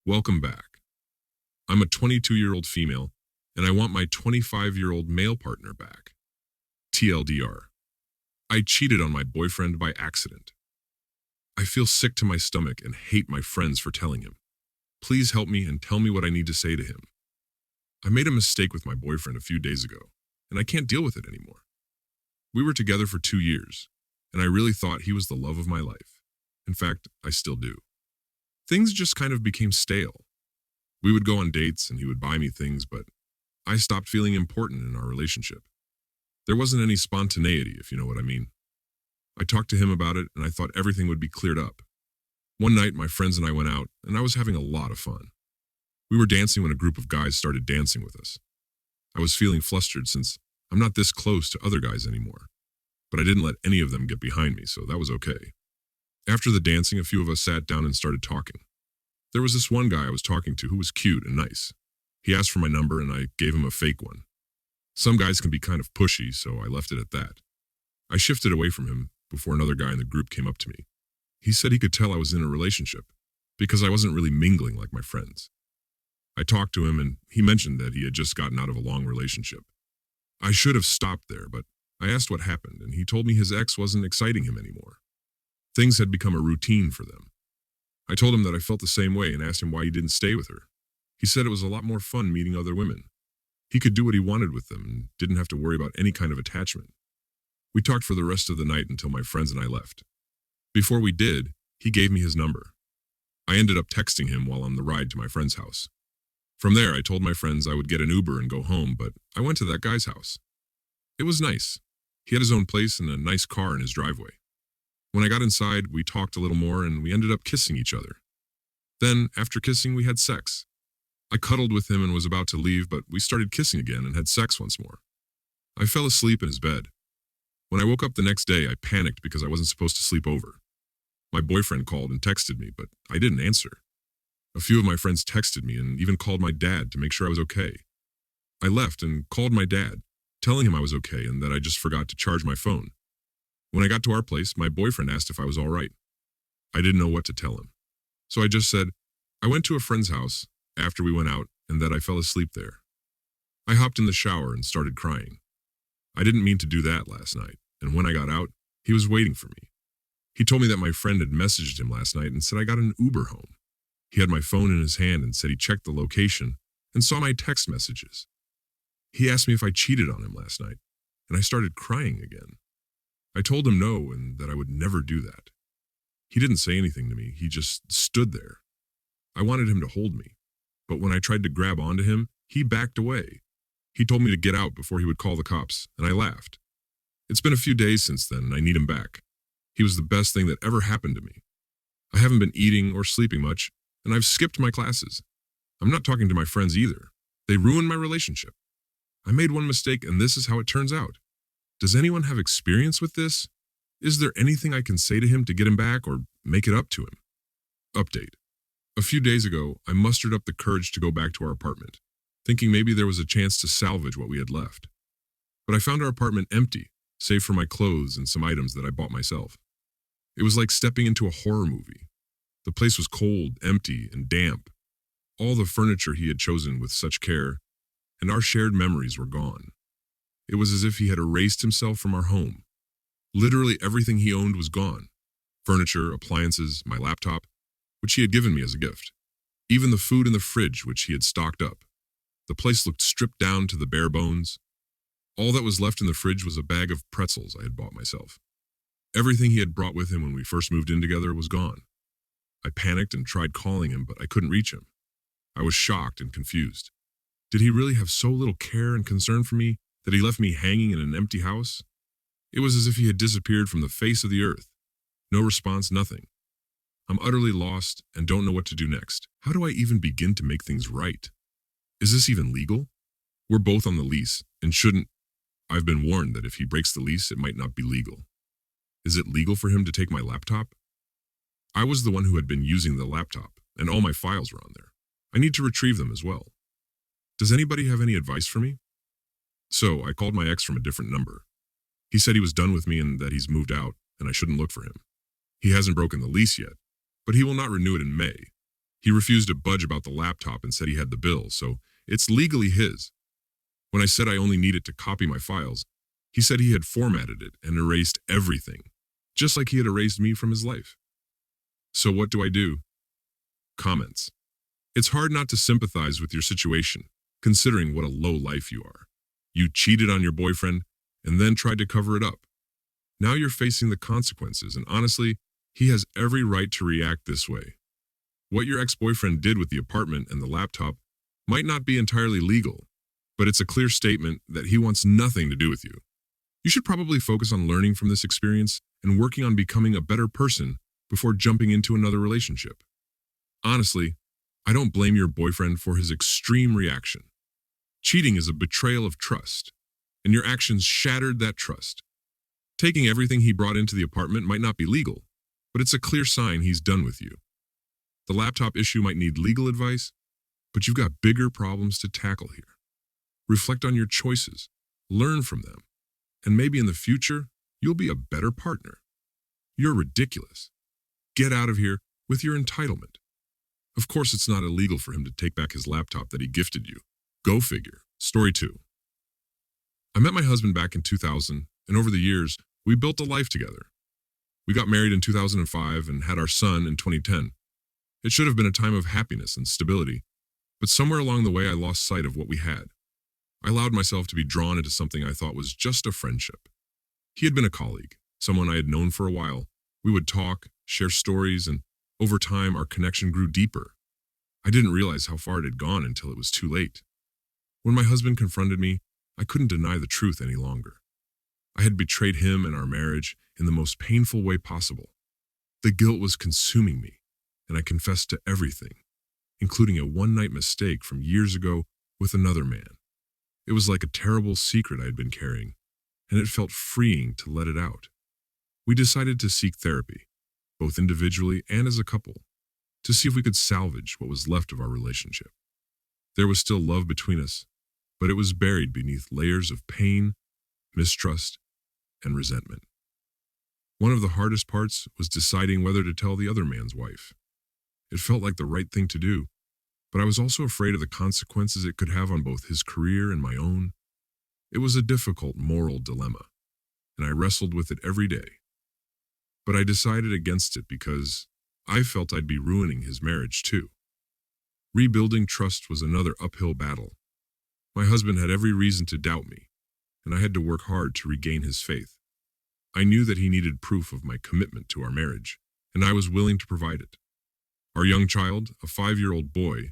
Welcome back. I'm a 22-year-old female, and I want my 25-year-old male partner back. TLDR. I cheated on my boyfriend by accident. I feel sick to my stomach and hate my friends for telling him. Please help me and tell me what I need to say to him. I made a mistake with my boyfriend a few days ago, and I can't deal with it anymore. We were together for 2 years, and I really thought he was the love of my life. In fact, I still do. Things just kind of became stale. We would go on dates and he would buy me things, but I stopped feeling important in our relationship. There wasn't any spontaneity, if you know what I mean. I talked to him about it and I thought everything would be cleared up. One night, my friends and I went out, and I was having a lot of fun. We were dancing when a group of guys started dancing with us. I was feeling flustered since I'm not this close to other guys anymore, but I didn't let any of them get behind me, so that was okay. After the dancing, a few of us sat down and started talking. There was this one guy I was talking to who was cute and nice. He asked for my number and I gave him a fake one. Some guys can be kind of pushy, so I left it at that. I shifted away from him before another guy in the group came up to me. He said he could tell I was in a relationship because I wasn't really mingling like my friends. I talked to him and he mentioned that he had just gotten out of a long relationship. I should have stopped there, but I asked what happened and he told me his ex wasn't exciting him anymore. Things had become a routine for them. I told him that I felt the same way and asked him why he didn't stay with her. He said it was a lot more fun meeting other women. He could do what he wanted with them and didn't have to worry about any kind of attachment. We talked for the rest of the night until my friends and I left. Before we did, he gave me his number. I ended up texting him while on the ride to my friend's house. From there, I told my friends I would get an Uber and go home, but I went to that guy's house. It was nice. He had his own place and a nice car in his driveway. When I got inside, we talked a little more and we ended up kissing each other. Then, after kissing, we had sex. I cuddled with him and was about to leave, but we started kissing again and had sex once more. I fell asleep in his bed. When I woke up the next day, I panicked because I wasn't supposed to sleep over. My boyfriend called and texted me, but I didn't answer. A few of my friends texted me and even called my dad to make sure I was okay. I left and called my dad, telling him I was okay and that I just forgot to charge my phone. When I got to our place, my boyfriend asked if I was all right. I didn't know what to tell him. So I just said, I went to a friend's house after we went out and that I fell asleep there. I hopped in the shower and started crying. I didn't mean to do that last night, and when I got out, he was waiting for me. He told me that my friend had messaged him last night and said I got an Uber home. He had my phone in his hand and said he checked the location and saw my text messages. He asked me if I cheated on him last night, and I started crying again. I told him no and that I would never do that. He didn't say anything to me, he just stood there. I wanted him to hold me, but when I tried to grab onto him, he backed away. He told me to get out before he would call the cops, and I laughed. It's been a few days since then, and I need him back. He was the best thing that ever happened to me. I haven't been eating or sleeping much, and I've skipped my classes. I'm not talking to my friends either. They ruined my relationship. I made one mistake, and this is how it turns out. Does anyone have experience with this? Is there anything I can say to him to get him back or make it up to him? Update. A few days ago, I mustered up the courage to go back to our apartment, thinking maybe there was a chance to salvage what we had left. But I found our apartment empty, save for my clothes and some items that I bought myself. It was like stepping into a horror movie. The place was cold, empty, and damp. All the furniture he had chosen with such care, and our shared memories were gone. It was as if he had erased himself from our home. Literally everything he owned was gone. Furniture, appliances, my laptop, which he had given me as a gift. Even the food in the fridge, which he had stocked up. The place looked stripped down to the bare bones. All that was left in the fridge was a bag of pretzels I had bought myself. Everything he had brought with him when we first moved in together was gone. I panicked and tried calling him, but I couldn't reach him. I was shocked and confused. Did he really have so little care and concern for me that he left me hanging in an empty house? It was as if he had disappeared from the face of the earth. No response, nothing. I'm utterly lost and don't know what to do next. How do I even begin to make things right? Is this even legal? We're both on the lease and shouldn't. I've been warned that if he breaks the lease, it might not be legal. Is it legal for him to take my laptop? I was the one who had been using the laptop, and all my files were on there. I need to retrieve them as well. Does anybody have any advice for me? So I called my ex from a different number. He said he was done with me and that he's moved out, and I shouldn't look for him. He hasn't broken the lease yet, but he will not renew it in May. He refused to budge about the laptop and said he had the bill, so it's legally his. When I said I only needed to copy my files, he said he had formatted it and erased everything, just like he had erased me from his life. So what do I do? Comments. It's hard not to sympathize with your situation, considering what a low life you are. You cheated on your boyfriend and then tried to cover it up. Now you're facing the consequences, and honestly, he has every right to react this way. What your ex-boyfriend did with the apartment and the laptop might not be entirely legal, but it's a clear statement that he wants nothing to do with you. You should probably focus on learning from this experience and working on becoming a better person before jumping into another relationship. Honestly, I don't blame your boyfriend for his extreme reaction. Cheating is a betrayal of trust, and your actions shattered that trust. Taking everything he brought into the apartment might not be legal, but it's a clear sign he's done with you. The laptop issue might need legal advice, but you've got bigger problems to tackle here. Reflect on your choices, learn from them, and maybe in the future, you'll be a better partner. You're ridiculous. Get out of here with your entitlement. Of course, it's not illegal for him to take back his laptop that he gifted you. Go figure. Story 2. I met my husband back in 2000, and over the years, we built a life together. We got married in 2005 and had our son in 2010. It should have been a time of happiness and stability, but somewhere along the way I lost sight of what we had. I allowed myself to be drawn into something I thought was just a friendship. He had been a colleague, someone I had known for a while. We would talk, share stories, and over time our connection grew deeper. I didn't realize how far it had gone until it was too late. When my husband confronted me, I couldn't deny the truth any longer. I had betrayed him and our marriage in the most painful way possible. The guilt was consuming me, and I confessed to everything, including a one-night mistake from years ago with another man. It was like a terrible secret I had been carrying, and it felt freeing to let it out. We decided to seek therapy, both individually and as a couple, to see if we could salvage what was left of our relationship. There was still love between us, but it was buried beneath layers of pain, mistrust, and resentment. One of the hardest parts was deciding whether to tell the other man's wife. It felt like the right thing to do, but I was also afraid of the consequences it could have on both his career and my own. It was a difficult moral dilemma, and I wrestled with it every day. But I decided against it because I felt I'd be ruining his marriage too. Rebuilding trust was another uphill battle. My husband had every reason to doubt me, and I had to work hard to regain his faith. I knew that he needed proof of my commitment to our marriage, and I was willing to provide it. Our young child, a 5-year-old boy,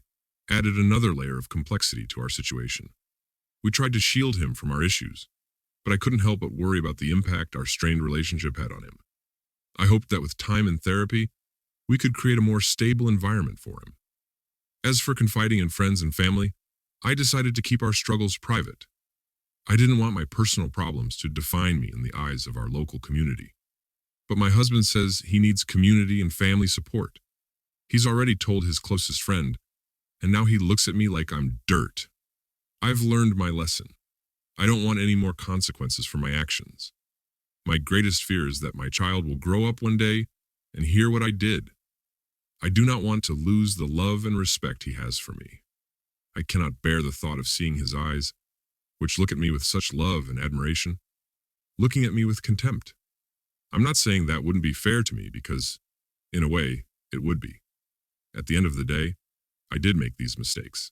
added another layer of complexity to our situation. We tried to shield him from our issues, but I couldn't help but worry about the impact our strained relationship had on him. I hoped that with time and therapy, we could create a more stable environment for him. As for confiding in friends and family, I decided to keep our struggles private. I didn't want my personal problems to define me in the eyes of our local community. But my husband says he needs community and family support. He's already told his closest friend, and now he looks at me like I'm dirt. I've learned my lesson. I don't want any more consequences for my actions. My greatest fear is that my child will grow up one day and hear what I did. I do not want to lose the love and respect he has for me. I cannot bear the thought of seeing his eyes, which look at me with such love and admiration, looking at me with contempt. I'm not saying that wouldn't be fair to me because, in a way, it would be. At the end of the day, I did make these mistakes.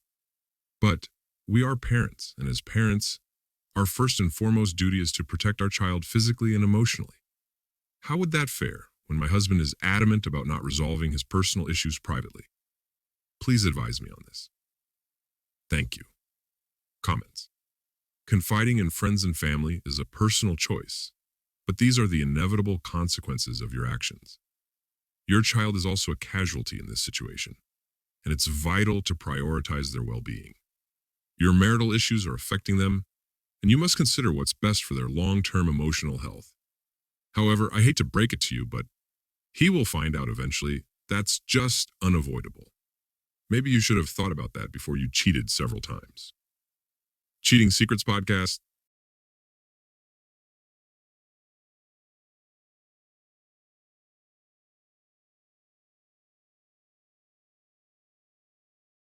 But we are parents, and as parents, our first and foremost duty is to protect our child physically and emotionally. How would that fare when my husband is adamant about not resolving his personal issues privately? Please advise me on this. Thank you. Comments. Confiding in friends and family is a personal choice, but these are the inevitable consequences of your actions. Your child is also a casualty in this situation, and it's vital to prioritize their well-being. Your marital issues are affecting them, and you must consider what's best for their long-term emotional health. However, I hate to break it to you, but he will find out eventually that's just unavoidable. Maybe you should have thought about that before you cheated several times. Cheating Secrets Podcast,